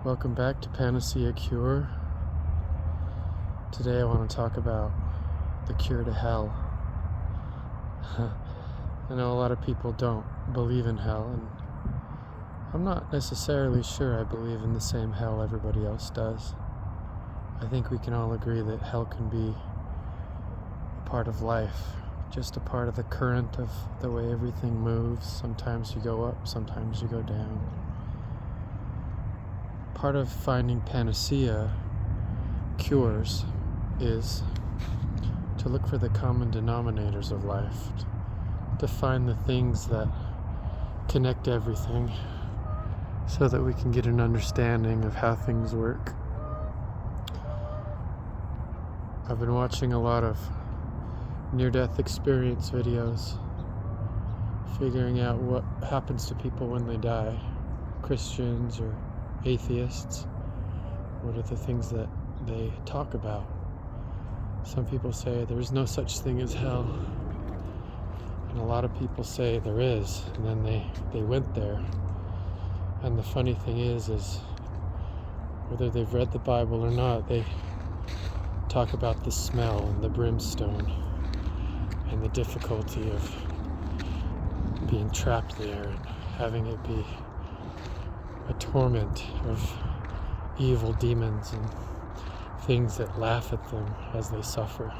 Welcome back to Panacea Cure. Today I want to talk about the cure to hell. I know a lot of people don't believe in hell, and I'm not necessarily sure I believe in the same hell everybody else does. I think we can all agree that hell can be a part of life, just a part of the current of the way everything moves. Sometimes you go up, sometimes you go down. Part of finding panacea cures is to look for the common denominators of life, to find the things that connect everything so that we can get an understanding of how things work. I've been watching a lot of near-death experience videos, figuring out what happens to people when they die, Christians or atheists. What are the things that they talk about? Some people say there's no such thing as hell, and a lot of people say there is, and then they went there. And the funny thing is whether they've read the Bible or not, they talk about the smell and the brimstone and the difficulty of being trapped there and having it be a torment of evil demons and things that laugh at them as they suffer,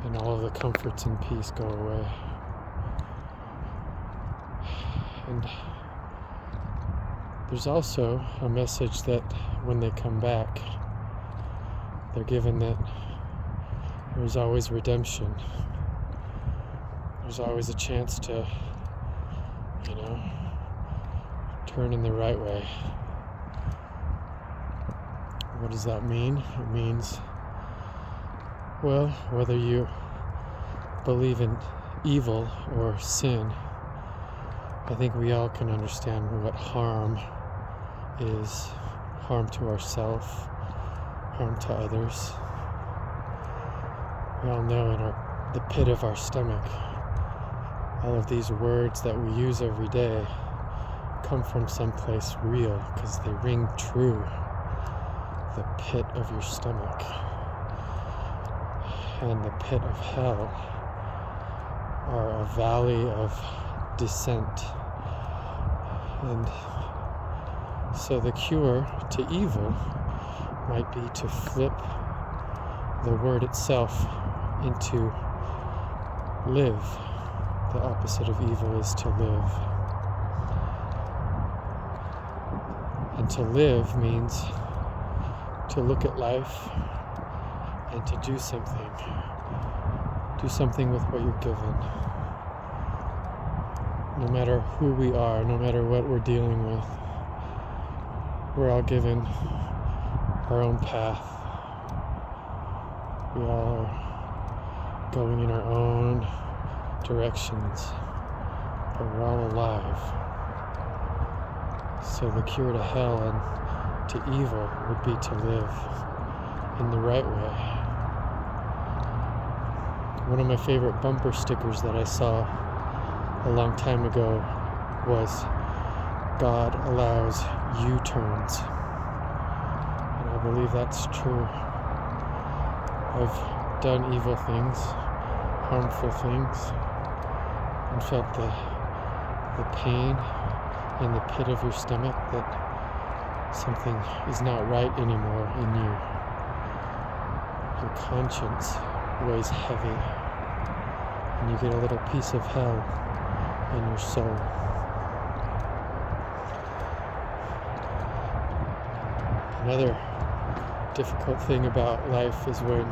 and all of the comforts and peace go away. And there's also a message that when they come back, they're given that there's always redemption. There's always a chance to, turn in the right way. What does that mean? It means, well, whether you believe in evil or sin, I think we all can understand what harm is. Harm to ourselves, harm to others. We all know in the pit of our stomach, all of these words that we use every day come from someplace real because they ring true. The pit of your stomach and the pit of hell are a valley of descent. And so the cure to evil might be to flip the word itself into live. The opposite of evil is to live. And to live means to look at life and to do something. Do something with what you're given. No matter who we are, no matter what we're dealing with, we're all given our own path. We all are going in our own directions, but we're all alive. So the cure to hell and to evil would be to live in the right way. One of my favorite bumper stickers that I saw a long time ago was God allows U-turns. And I believe that's true. I've done evil things, harmful things, and felt the pain in the pit of your stomach that something is not right anymore in you. Your conscience weighs heavy, and you get a little piece of hell in your soul. Another difficult thing about life is when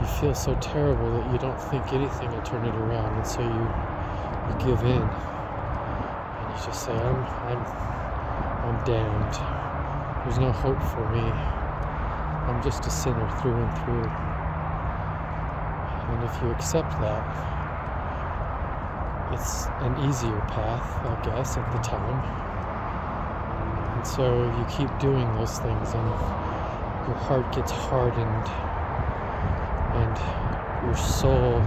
you feel so terrible that you don't think anything will turn it around, and so you give in. And you just say, I'm damned. There's no hope for me. I'm just a sinner through and through. And if you accept that, it's an easier path, I guess, at the time. And so you keep doing those things, and your heart gets hardened, and your soul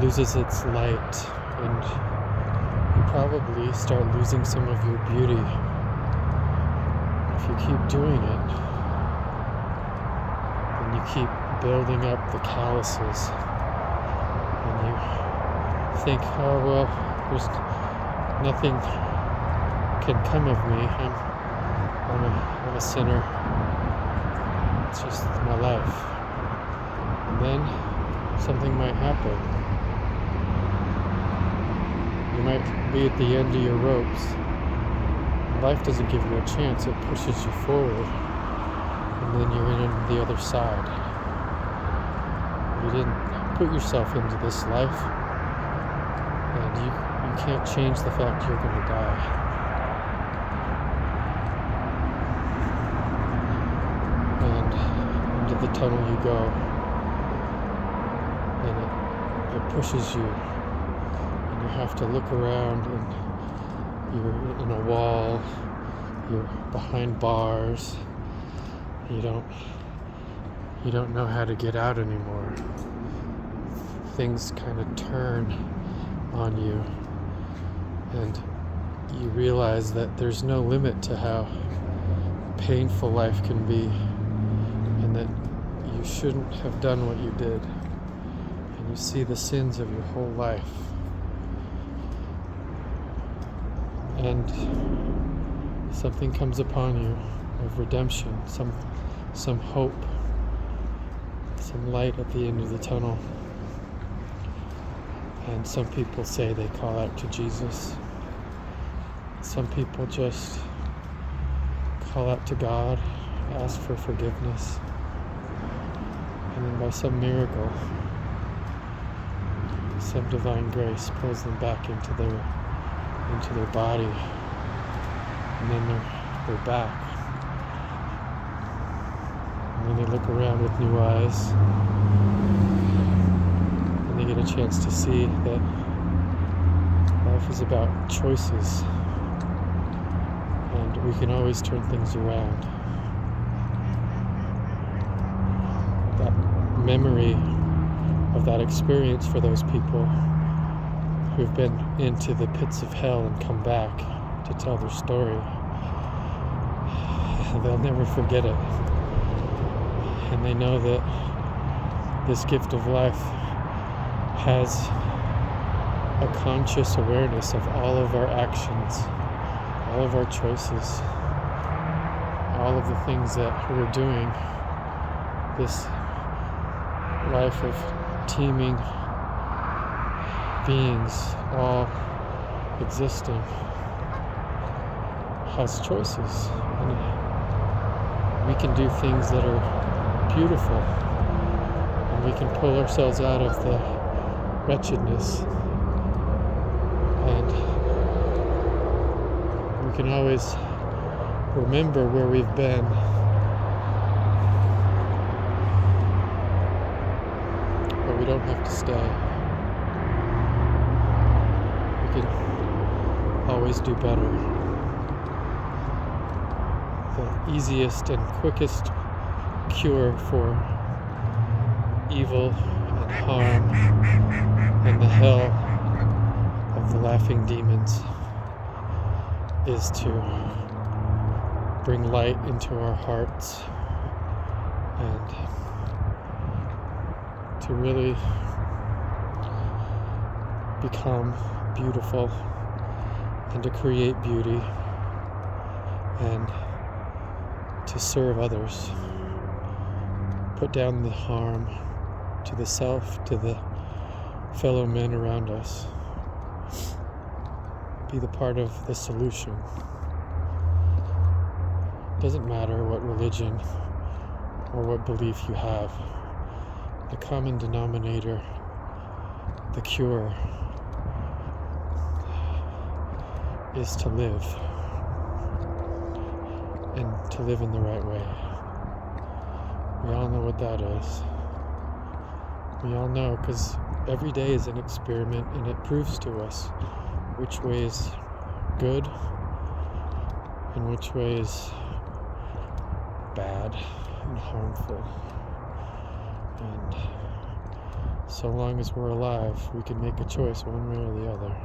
loses its light, and you probably start losing some of your beauty. if you keep doing it, then you keep building up the calluses, and you think, oh well, there's nothing can come of me. I'm a sinner. It's just my life. And then something might happen. You might be at the end of your ropes. Life doesn't give you a chance, it pushes you forward. And then you're in the other side. You didn't put yourself into this life, and you can't change the fact you're going to die. And into the tunnel you go, and it pushes you, and you have to look around, and you're in a wall, you're behind bars, you don't know how to get out anymore. Things kind of turn on you, and you realize that there's no limit to how painful life can be, and that you shouldn't have done what you did, and you see the sins of your whole life. And something comes upon you of redemption, some hope, some light at the end of the tunnel. And some people say they call out to Jesus. Some people just call out to God, ask for forgiveness, and then by some miracle, some divine grace pulls them back into their body, and then they're back, and then they look around with new eyes, and they get a chance to see that life is about choices, and we can always turn things around. That memory of that experience for those people who've been into the pits of hell and come back to tell their story, they'll never forget it. And they know that this gift of life has a conscious awareness of all of our actions, all of our choices, all of the things that we're doing, this life of teeming beings all existing has choices, and we can do things that are beautiful, and we can pull ourselves out of the wretchedness, and we can always remember where we've been, but we don't have to stay. Always do better. The easiest and quickest cure for evil and harm and the hell of the laughing demons is to bring light into our hearts and to really become beautiful, and to create beauty, and to serve others. Put down the harm to the self, to the fellow men around us. Be the part of the solution. Doesn't matter what religion or what belief you have. The common denominator, the cure, is to live, and to live in the right way. We all know what that is. We all know, because every day is an experiment, and it proves to us which way is good and which way is bad and harmful. And so long as we're alive, we can make a choice one way or the other.